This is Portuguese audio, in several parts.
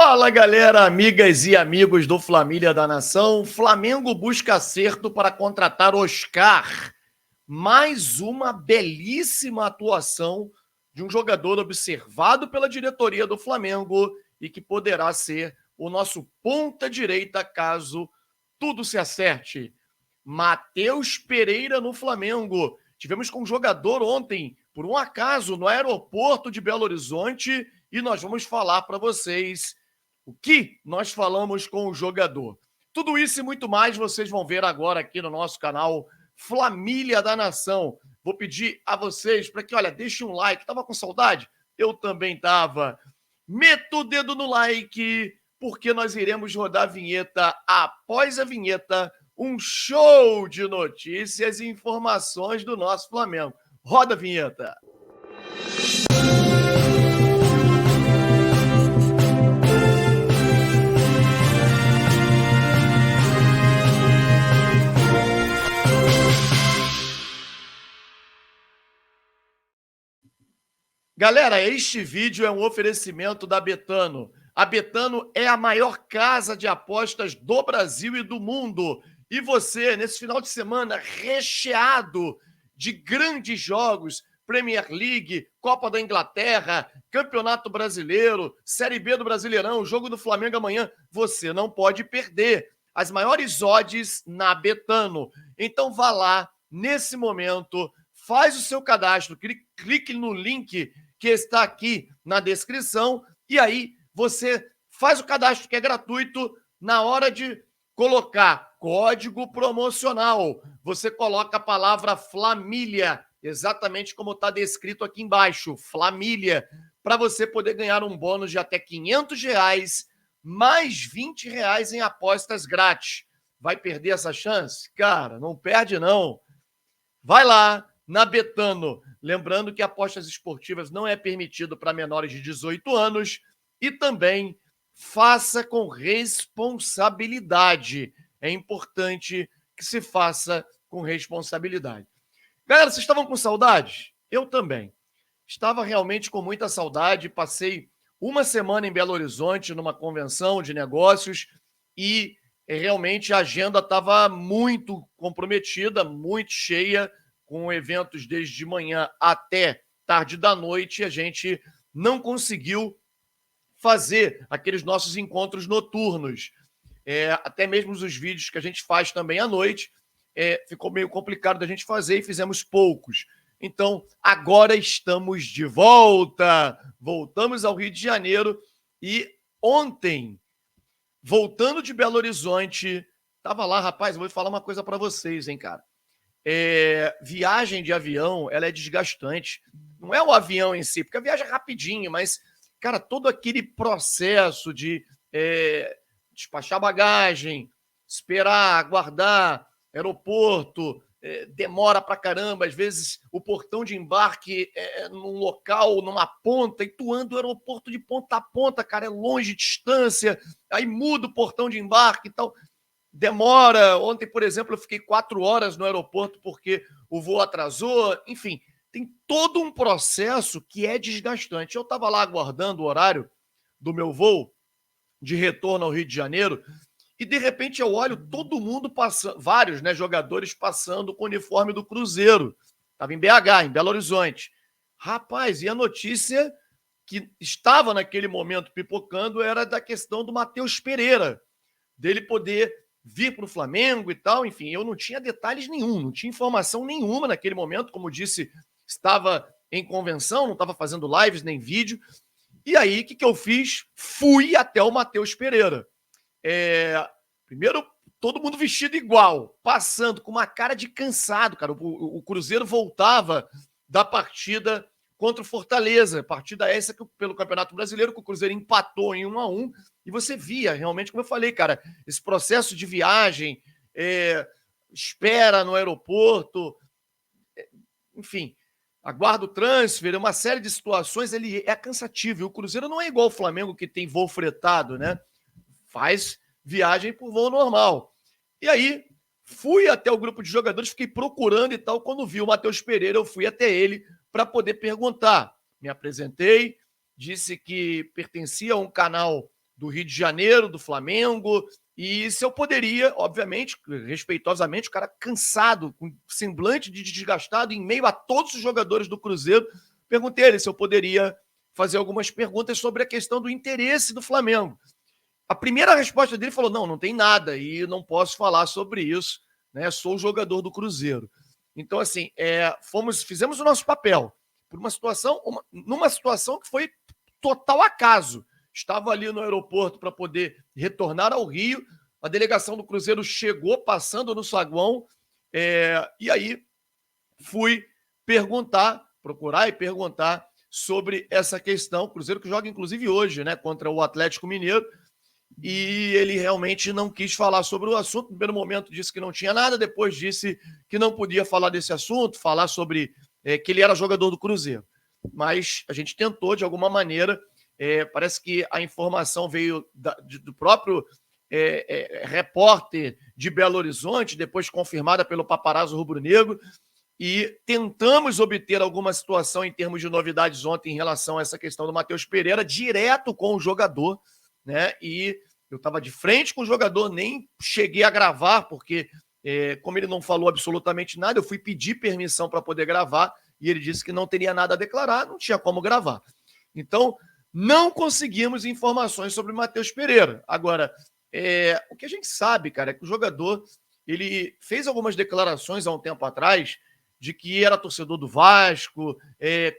Fala, galera, amigas e amigos do Flamília da Nação. Flamengo busca acerto para contratar Oscar. Mais uma belíssima atuação de um jogador observado pela diretoria do Flamengo e que poderá ser o nosso ponta-direita caso tudo se acerte. Matheus Pereira no Flamengo. Tivemos com um jogador ontem, por um acaso, no aeroporto de Belo Horizonte, e nós vamos falar para vocês o que nós falamos com o jogador. Tudo isso e muito mais vocês vão ver agora aqui no nosso canal Flamília da Nação. Vou pedir a vocês para que, olha, deixem um like. Tava com saudade? Eu também tava. Meta o dedo no like, porque nós iremos rodar a vinheta após a vinheta, um show de notícias e informações do nosso Flamengo. Roda a vinheta. Galera, este vídeo é um oferecimento da Betano. A Betano é a maior casa de apostas do Brasil e do mundo. E você, nesse final de semana recheado de grandes jogos, Premier League, Copa da Inglaterra, Campeonato Brasileiro, Série B do Brasileirão, jogo do Flamengo amanhã, você não pode perder. As maiores odds na Betano. Então vá lá, nesse momento, faz o seu cadastro, clique no link que está aqui na descrição, e aí você faz o cadastro, que é gratuito. Na hora de colocar código promocional, você coloca a palavra Flamília, exatamente como está descrito aqui embaixo, Flamília, para você poder ganhar um bônus de até R$500, mais R$20 em apostas grátis. Vai perder essa chance? Cara, não perde não. Vai lá na Betano. Lembrando que apostas esportivas não é permitido para menores de 18 anos e também faça com responsabilidade. É importante que se faça com responsabilidade. Galera, vocês estavam com saudade? Eu também. Estava realmente com muita saudade. Passei uma semana em Belo Horizonte, numa convenção de negócios, e realmente a agenda estava muito comprometida, muito cheia, com eventos desde de manhã até tarde da noite, e a gente não conseguiu fazer aqueles nossos encontros noturnos. Até mesmo os vídeos que a gente faz também à noite, ficou meio complicado da gente fazer e fizemos poucos. Então, agora estamos de volta. Voltamos ao Rio de Janeiro e ontem, voltando de Belo Horizonte, estava lá, rapaz, eu vou falar uma coisa para vocês, hein, cara. Viagem de avião, ela é desgastante. Não é o avião em si, porque a viagem é rapidinho, mas, cara, todo aquele processo de despachar bagagem, esperar, aguardar, aeroporto, demora pra caramba. Às vezes o portão de embarque é num local, numa ponta, e tu anda o aeroporto de ponta a ponta, cara, é longe, distância, aí muda o portão de embarque e tal. Demora. Ontem, por exemplo, eu fiquei 4 horas no aeroporto porque o voo atrasou. Enfim, tem todo um processo que é desgastante. Eu estava lá aguardando o horário do meu voo de retorno ao Rio de Janeiro e, de repente, eu olho todo mundo passando, vários, né, jogadores passando com o uniforme do Cruzeiro. Estava em BH, em Belo Horizonte. Rapaz, e a notícia que estava naquele momento pipocando era da questão do Matheus Pereira, dele poder vir para o Flamengo e tal. Enfim, eu não tinha detalhes nenhum, não tinha informação nenhuma naquele momento. Como disse, estava em convenção, não estava fazendo lives nem vídeo. E aí, o que eu fiz? Fui até o Matheus Pereira. Primeiro, todo mundo vestido igual, passando com uma cara de cansado, cara. O Cruzeiro voltava da partida contra o Fortaleza, partida essa que, pelo Campeonato Brasileiro, que o Cruzeiro empatou em 1-1, e você via realmente, como eu falei, cara, esse processo de viagem, espera no aeroporto, enfim, aguarda o transfer, uma série de situações, ele é cansativo. E o Cruzeiro não é igual ao Flamengo, que tem voo fretado, né? Faz viagem por voo normal. E aí, fui até o grupo de jogadores, fiquei procurando e tal. Quando vi o Matheus Pereira, eu fui até ele para poder perguntar. Me apresentei, disse que pertencia a um canal do Rio de Janeiro, do Flamengo, e se eu poderia, obviamente, respeitosamente, o cara cansado, com semblante de desgastado, em meio a todos os jogadores do Cruzeiro, perguntei a ele se eu poderia fazer algumas perguntas sobre a questão do interesse do Flamengo. A primeira resposta dele falou: não tem nada e não posso falar sobre isso, né? Sou jogador do Cruzeiro. Então, assim, fizemos o nosso papel por numa situação que foi total acaso. Estava ali no aeroporto para poder retornar ao Rio, a delegação do Cruzeiro chegou passando no saguão, e aí fui procurar e perguntar sobre essa questão. O Cruzeiro que joga, inclusive, hoje, né, contra o Atlético Mineiro, e ele realmente não quis falar sobre o assunto. No primeiro momento disse que não tinha nada, depois disse que não podia falar desse assunto, falar sobre que ele era jogador do Cruzeiro. Mas a gente tentou, de alguma maneira, parece que a informação veio do próprio repórter de Belo Horizonte, depois confirmada pelo paparazzo rubro-negro, e tentamos obter alguma situação em termos de novidades ontem em relação a essa questão do Matheus Pereira, direto com o jogador, né? E eu estava de frente com o jogador, nem cheguei a gravar, porque como ele não falou absolutamente nada, eu fui pedir permissão para poder gravar, e ele disse que não teria nada a declarar, não tinha como gravar. Então, não conseguimos informações sobre o Matheus Pereira. Agora, o que a gente sabe, cara, é que o jogador ele fez algumas declarações há um tempo atrás de que era torcedor do Vasco,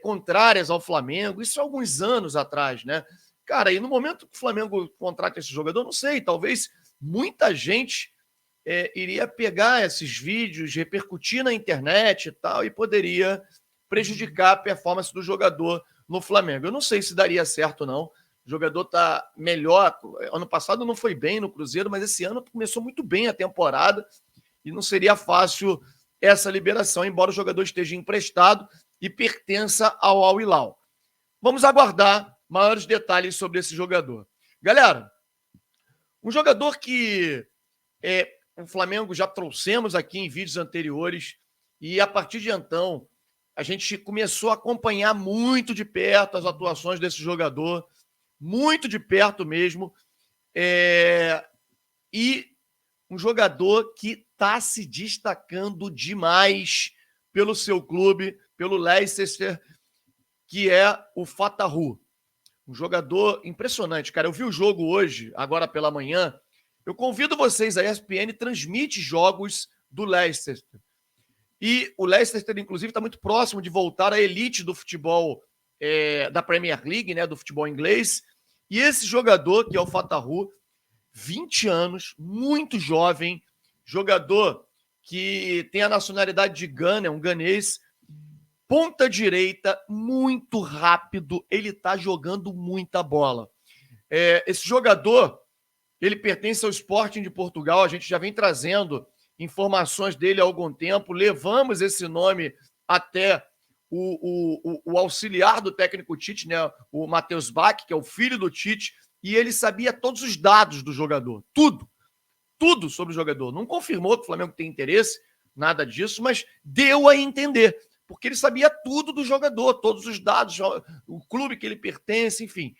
contrárias ao Flamengo, isso há alguns anos atrás, né? Cara, e no momento que o Flamengo contrata esse jogador, não sei, talvez muita gente iria pegar esses vídeos, repercutir na internet e tal, e poderia prejudicar a performance do jogador no Flamengo. Eu não sei se daria certo ou não. O jogador está melhor. Ano passado não foi bem no Cruzeiro, mas esse ano começou muito bem a temporada e não seria fácil essa liberação, embora o jogador esteja emprestado e pertença ao Al Hilal. Vamos aguardar maiores detalhes sobre esse jogador. Galera, um jogador que o Flamengo já trouxemos aqui em vídeos anteriores, e a partir de então a gente começou a acompanhar muito de perto as atuações desse jogador, muito de perto mesmo, e um jogador que está se destacando demais pelo seu clube, pelo Leicester, que é o Fatahu. Um jogador impressionante, cara. Eu vi o jogo hoje, agora pela manhã. Eu convido vocês, a ESPN transmite jogos do Leicester. E o Leicester, inclusive, está muito próximo de voltar à elite do futebol da Premier League, né, do futebol inglês. E esse jogador, que é o Fatahu, 20 anos, muito jovem, jogador que tem a nacionalidade de Gana, é um ganês, ponta direita, muito rápido, ele está jogando muita bola. Esse jogador, ele pertence ao Sporting de Portugal, a gente já vem trazendo informações dele há algum tempo, levamos esse nome até o auxiliar do técnico Tite, né, o Matheus Bach, que é o filho do Tite, e ele sabia todos os dados do jogador, tudo sobre o jogador. Não confirmou que o Flamengo tem interesse, nada disso, mas deu a entender, porque ele sabia tudo do jogador, todos os dados, o clube que ele pertence, enfim.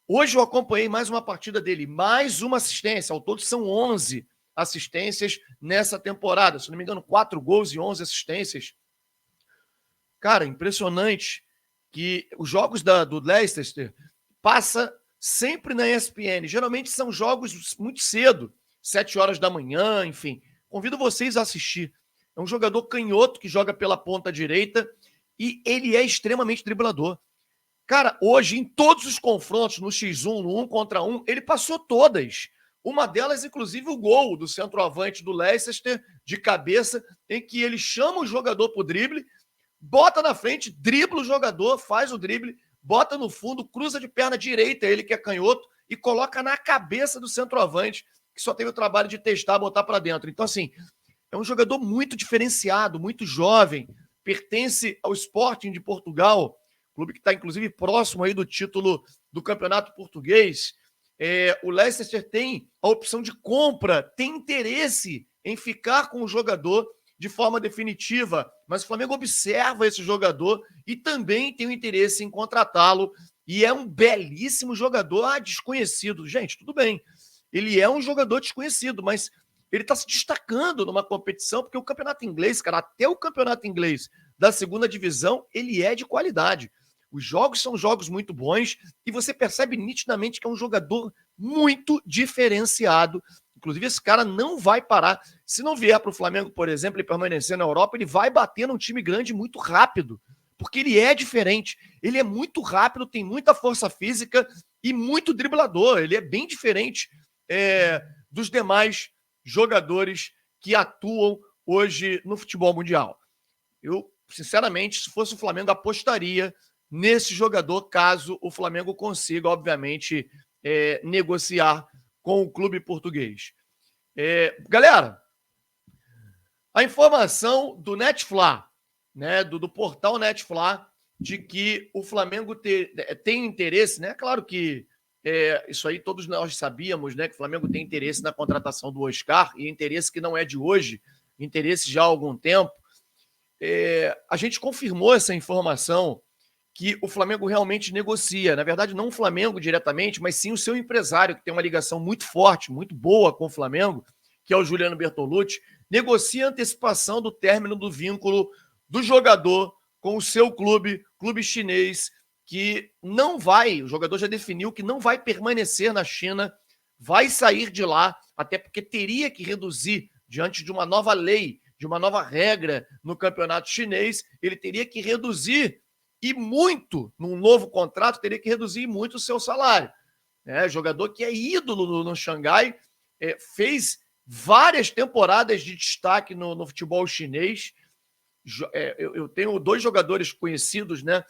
Hoje eu acompanhei mais uma partida dele, mais uma assistência, ao todo são 11 assistências nessa temporada, se não me engano, 4 gols e 11 assistências. Cara, impressionante que os jogos do Leicester passa sempre na ESPN. Geralmente são jogos muito cedo, 7 horas da manhã, enfim. Convido vocês a assistir. É um jogador canhoto que joga pela ponta direita e ele é extremamente driblador. Cara, hoje, em todos os confrontos, no X1, no 1 contra 1, ele passou todas. Uma delas, inclusive, o gol do centroavante do Leicester, de cabeça, em que ele chama o jogador para o drible, bota na frente, dribla o jogador, faz o drible, bota no fundo, cruza de perna direita, ele que é canhoto, e coloca na cabeça do centroavante, que só teve o trabalho de testar, botar para dentro. Então, assim, é um jogador muito diferenciado, muito jovem, pertence ao Sporting de Portugal, clube que está, inclusive, próximo aí do título do Campeonato Português. O Leicester tem a opção de compra, tem interesse em ficar com o jogador de forma definitiva, mas o Flamengo observa esse jogador e também tem o interesse em contratá-lo e é um belíssimo jogador desconhecido. Gente, tudo bem. Ele é um jogador desconhecido, mas ele está se destacando numa competição, porque o campeonato inglês, cara, até o campeonato inglês da segunda divisão, ele é de qualidade. Os jogos são jogos muito bons e você percebe nitidamente que é um jogador muito diferenciado. Inclusive, esse cara não vai parar. Se não vier para o Flamengo, por exemplo, e permanecer na Europa, ele vai bater num time grande muito rápido, porque ele é diferente. Ele é muito rápido, tem muita força física e muito driblador. Ele é bem diferente dos demais jogadores que atuam hoje no futebol mundial. Eu, sinceramente, se fosse o Flamengo, apostaria nesse jogador, caso o Flamengo consiga, obviamente, negociar com o clube português. Galera, a informação do Netflix, né, do portal Netflix, de que o Flamengo tem interesse, né? Claro que isso aí todos nós sabíamos, né, que o Flamengo tem interesse na contratação do Oscar, e interesse que não é de hoje, interesse já há algum tempo. A gente confirmou essa informação que o Flamengo realmente negocia. Na verdade, não o Flamengo diretamente, mas sim o seu empresário, que tem uma ligação muito forte, muito boa com o Flamengo, que é o Juliano Bertolucci, negocia a antecipação do término do vínculo do jogador com o seu clube chinês, que não vai, o jogador já definiu que não vai permanecer na China, vai sair de lá, até porque teria que reduzir, diante de uma nova lei, de uma nova regra no campeonato chinês, ele teria que reduzir e muito, num novo contrato, teria que reduzir muito o seu salário. Jogador que é ídolo no Xangai, fez várias temporadas de destaque no futebol chinês. Eu tenho dois jogadores conhecidos, né?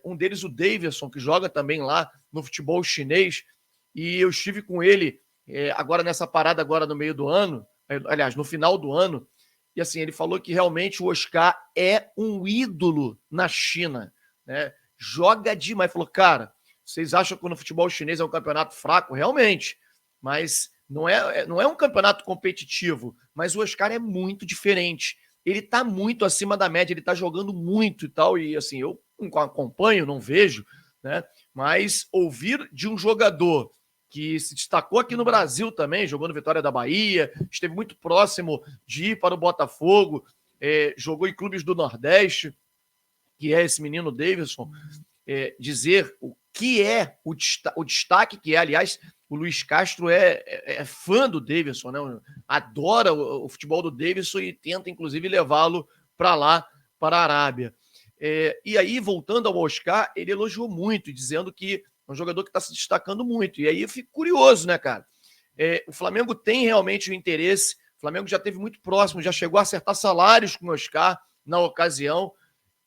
Um deles, o Davidson, que joga também lá no futebol chinês, e eu estive com ele agora nessa parada agora no meio do ano, aliás, no final do ano, e assim, ele falou que realmente o Oscar é um ídolo na China, né? Joga demais. Falou, cara, vocês acham que no futebol chinês é um campeonato fraco? Realmente, mas não é um campeonato competitivo, mas o Oscar é muito diferente. Ele tá muito acima da média, ele tá jogando muito e tal, e assim, eu acompanho, não vejo, né? Mas ouvir de um jogador que se destacou aqui no Brasil também, jogou no Vitória da Bahia, esteve muito próximo de ir para o Botafogo, jogou em clubes do Nordeste, que é esse menino Davidson, dizer o que é o destaque que é. Aliás, o Luiz Castro é fã do Davidson, né? Adora o futebol do Davidson e tenta, inclusive, levá-lo para lá, para a Arábia. E aí, voltando ao Oscar, ele elogiou muito, dizendo que é um jogador que está se destacando muito. E aí eu fico curioso, né, cara? O Flamengo tem realmente o interesse, o Flamengo já esteve muito próximo, já chegou a acertar salários com o Oscar na ocasião,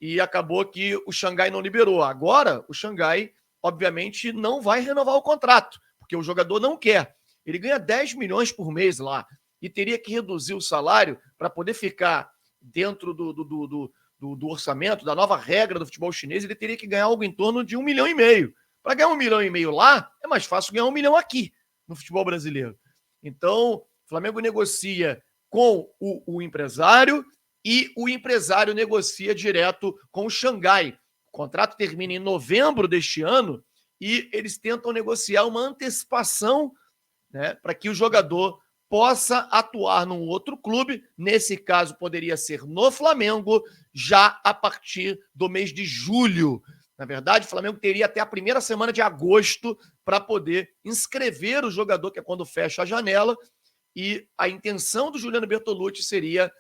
e acabou que o Xangai não liberou. Agora, o Xangai, obviamente, não vai renovar o contrato, porque o jogador não quer. Ele ganha 10 milhões por mês lá e teria que reduzir o salário para poder ficar dentro do orçamento, da nova regra do futebol chinês. Ele teria que ganhar algo em torno de 1,5 milhão. Para ganhar 1,5 milhão lá, é mais fácil ganhar 1 milhão aqui, no futebol brasileiro. Então, o Flamengo negocia com o empresário e o empresário negocia direto com o Xangai. O contrato termina em novembro deste ano e eles tentam negociar uma antecipação, né, para que o jogador possa atuar num outro clube. Nesse caso, poderia ser no Flamengo, já a partir do mês de julho. Na verdade, o Flamengo teria até a primeira semana de agosto para poder inscrever o jogador, que é quando fecha a janela, e a intenção do Juliano Bertolucci seria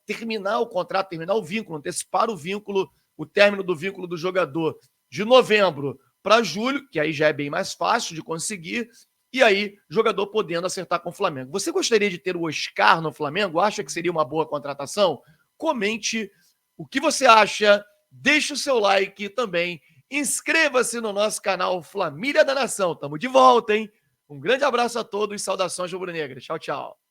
terminar o contrato, terminar o vínculo, antecipar o vínculo, o término do vínculo do jogador de novembro para julho, que aí já é bem mais fácil de conseguir, e aí o jogador podendo acertar com o Flamengo. Você gostaria de ter o Oscar no Flamengo? Acha que seria uma boa contratação? Comente o que você acha, deixe o seu like também, inscreva-se no nosso canal Família da Nação. Tamo de volta, hein? Um grande abraço a todos e saudações rubro-negras. Tchau, tchau.